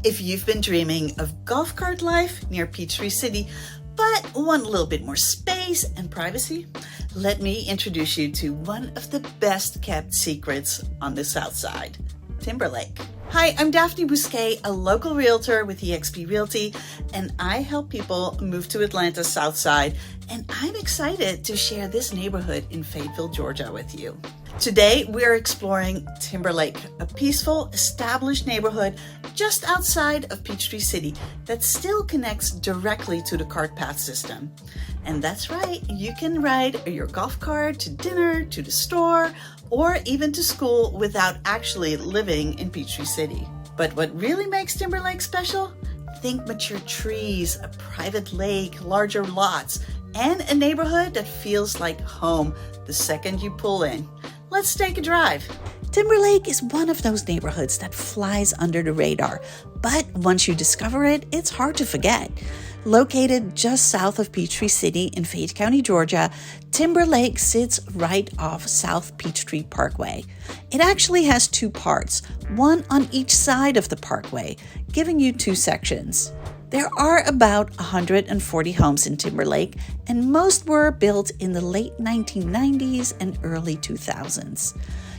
If you've been dreaming of golf cart life near Peachtree City, but want a little bit more space and privacy, let me introduce you to one of the best kept secrets on the South Side, Timberlake. Hi, I'm Daphne Bousquet, a local realtor with eXp Realty, and I help people move to Atlanta's South Side, and I'm excited to share this neighborhood in Fayetteville, Georgia with you. Today, we're exploring Timberlake, a peaceful, established neighborhood just outside of Peachtree City that still connects directly to the cart path system. And that's right, you can ride your golf cart to dinner, to the store, or even to school without actually living in Peachtree City. But what really makes Timberlake special? Think mature trees, a private lake, larger lots, and a neighborhood that feels like home the second you pull in. Let's take a drive. Timberlake is one of those neighborhoods that flies under the radar, but once you discover it, it's hard to forget. Located just south of Peachtree City in Fayette County, Georgia, Timberlake sits right off South Peachtree Parkway. It actually has two parts, one on each side of the parkway, giving you two sections. There are about 140 homes in Timberlake, and most were built in the late 1990s and early 2000s.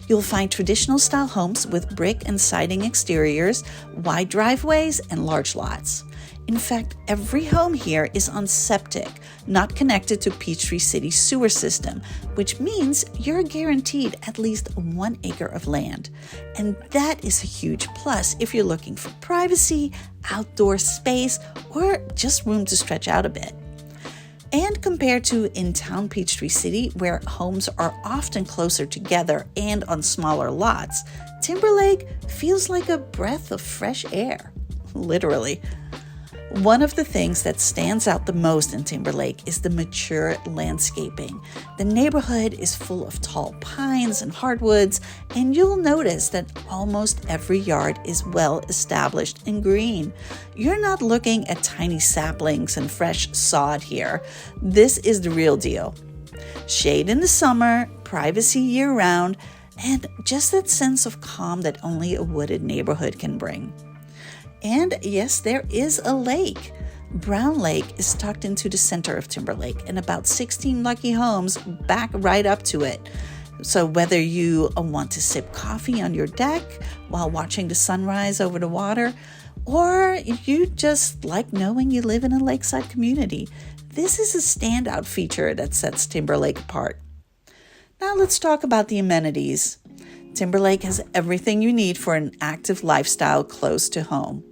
You'll find traditional style homes with brick and siding exteriors, wide driveways, and large lots. In fact, every home here is on septic, not connected to Peachtree City's sewer system, which means you're guaranteed at least 1 acre of land. And that is a huge plus if you're looking for privacy, outdoor space, or just room to stretch out a bit. And compared to in-town Peachtree City, where homes are often closer together and on smaller lots, Timberlake feels like a breath of fresh air, literally. One of the things that stands out the most in Timberlake is the mature landscaping. The neighborhood is full of tall pines and hardwoods, and you'll notice that almost every yard is well established and green. You're not looking at tiny saplings and fresh sod here. This is the real deal. Shade in the summer, privacy year-round, and just that sense of calm that only a wooded neighborhood can bring. And yes, there is a lake. Brown Lake is tucked into the center of Timberlake, and about 16 lucky homes back right up to it. So whether you want to sip coffee on your deck while watching the sunrise over the water, or you just like knowing you live in a lakeside community, this is a standout feature that sets Timberlake apart. Now let's talk about the amenities. Timberlake has everything you need for an active lifestyle close to home.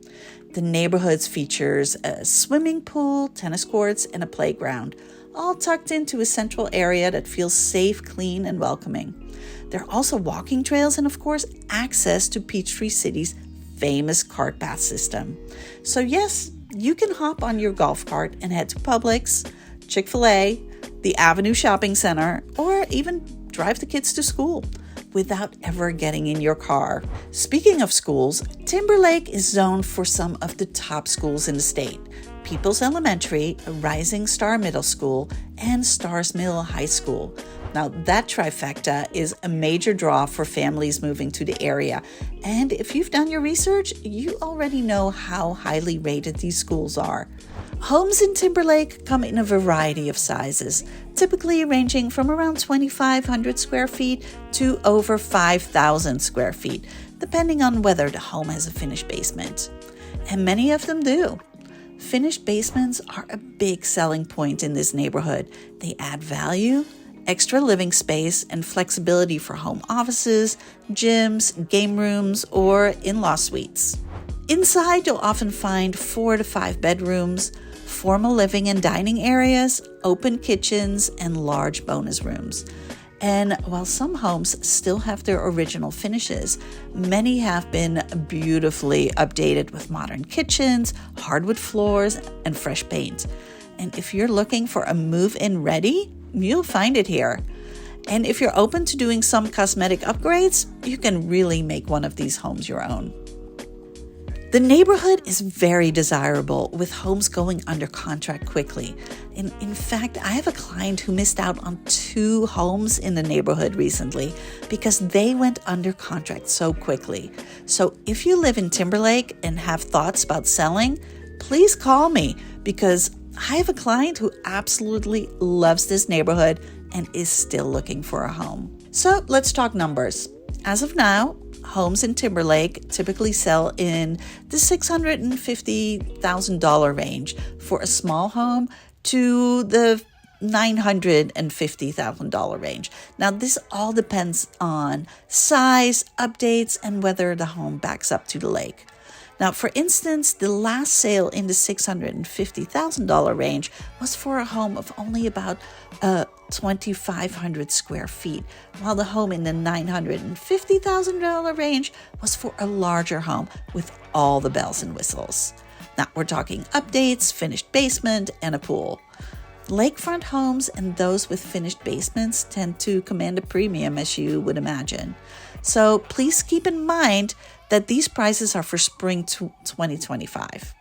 The neighborhood features a swimming pool, tennis courts, and a playground, all tucked into a central area that feels safe, clean, and welcoming. There are also walking trails and, of course, access to Peachtree City's famous cart path system. So yes, you can hop on your golf cart and head to Publix, Chick-fil-A, the Avenue Shopping Center, or even drive the kids to school without ever getting in your car. Speaking of schools, Timberlake is zoned for some of the top schools in the state: Peoples Elementary, Rising Star Middle School, and Stars Mill High School. Now that trifecta is a major draw for families moving to the area. And if you've done your research, you already know how highly rated these schools are. Homes in Timberlake come in a variety of sizes, typically ranging from around 2,500 square feet to over 5,000 square feet, depending on whether the home has a finished basement. And many of them do. Finished basements are a big selling point in this neighborhood. They add value, extra living space, and flexibility for home offices, gyms, game rooms, or in-law suites. Inside, you'll often find 4 to 5 bedrooms, formal living and dining areas, open kitchens, and large bonus rooms. And while some homes still have their original finishes, many have been beautifully updated with modern kitchens, hardwood floors, and fresh paint. And if you're looking for a move-in ready, you'll find it here. And if you're open to doing some cosmetic upgrades, you can really make one of these homes your own. The neighborhood is very desirable, with homes going under contract quickly. In fact, I have a client who missed out on 2 homes in the neighborhood recently because they went under contract so quickly. So if you live in Timberlake and have thoughts about selling, please call me, because I have a client who absolutely loves this neighborhood and is still looking for a home. So let's talk numbers. As of now, homes in Timberlake typically sell in the $650,000 range for a small home to the $950,000 range. Now, this all depends on size, updates, and whether the home backs up to the lake. Now, for instance, the last sale in the $650,000 range was for a home of only about 2,500 square feet, while the home in the $950,000 range was for a larger home with all the bells and whistles. Now, we're talking updates, finished basement, and a pool. Lakefront homes and those with finished basements tend to command a premium, as you would imagine. So please keep in mind that these prices are for spring 2025.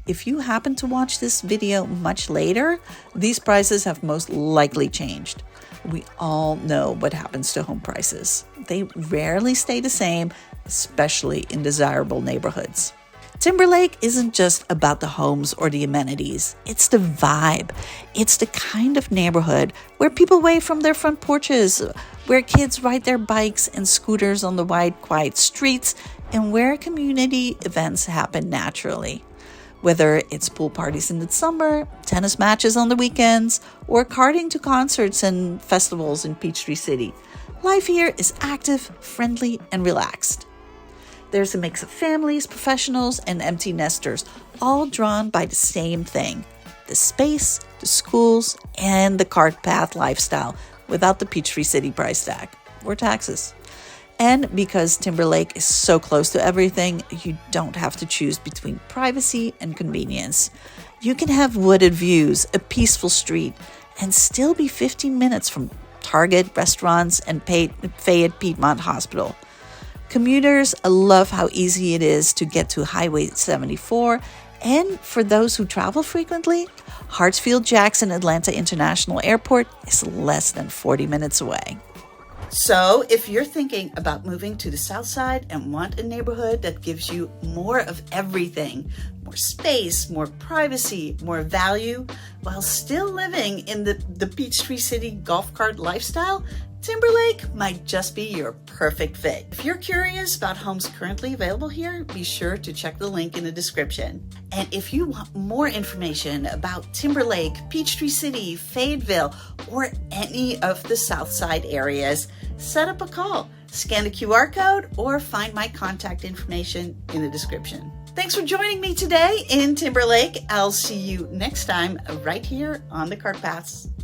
If you happen to watch this video much later, these prices have most likely changed. We all know what happens to home prices. They rarely stay the same, especially in desirable neighborhoods. Timberlake isn't just about the homes or the amenities. It's the vibe. It's the kind of neighborhood where people wave from their front porches, where kids ride their bikes and scooters on the wide, quiet streets, and where community events happen naturally. Whether it's pool parties in the summer, tennis matches on the weekends, or karting to concerts and festivals in Peachtree City, life here is active, friendly, and relaxed. There's a mix of families, professionals, and empty nesters, all drawn by the same thing: the space, the schools, and the cart path lifestyle, without the Peachtree City price tag or taxes. And because Timberlake is so close to everything, you don't have to choose between privacy and convenience. You can have wooded views, a peaceful street, and still be 15 minutes from Target, restaurants, and Fayette Piedmont Hospital. Commuters love how easy it is to get to Highway 74, and for those who travel frequently, Hartsfield-Jackson Atlanta International Airport is less than 40 minutes away. So, if you're thinking about moving to the South Side and want a neighborhood that gives you more of everything, more space, more privacy, more value, while still living in the Peachtree City golf cart lifestyle, Timberlake might just be your perfect fit. If you're curious about homes currently available here, be sure to check the link in the description. And if you want more information about Timberlake, Peachtree City, Fayetteville, or any of the Southside areas, set up a call, scan the QR code, or find my contact information in the description. Thanks for joining me today in Timberlake. I'll see you next time right here on the Cart Paths.